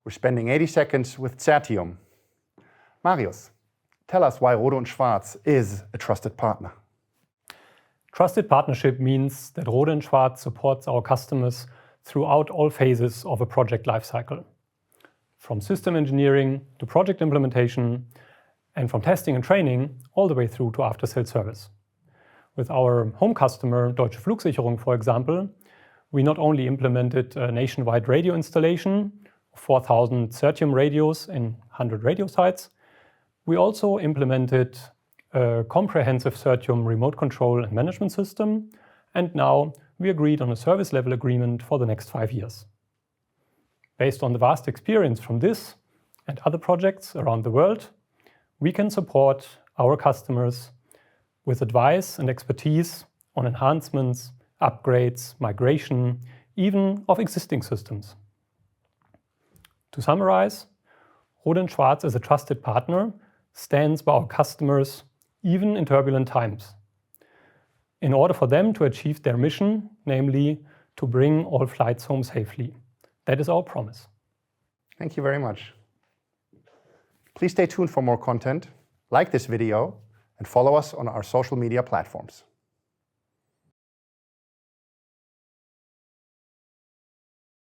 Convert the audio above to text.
We're spending 80 seconds with CERTIUM. Marius, tell us why Rohde Schwarz is a trusted partner. Trusted partnership means that Rohde Schwarz supports our customers throughout all phases of a project lifecycle, from system engineering to project implementation, and from testing and training all the way through to after-sales service. With our home customer, Deutsche Flugsicherung, for example, we not only implemented a nationwide radio installation of 4,000 CERTIUM radios in 100 radio sites, we also implemented a comprehensive CERTIUM remote control and management system, and now we agreed on a service level agreement for the next 5 years. Based on the vast experience from this and other projects around the world, we can support our customers with advice and expertise on enhancements, upgrades, migration, even of existing systems. To summarize, Rohde Schwarz as a trusted partner stands by our customers even in turbulent times, in order for them to achieve their mission, namely to bring all flights home safely. That is our promise. Thank you very much. Please stay tuned for more content, like this video, and follow us on our social media platforms.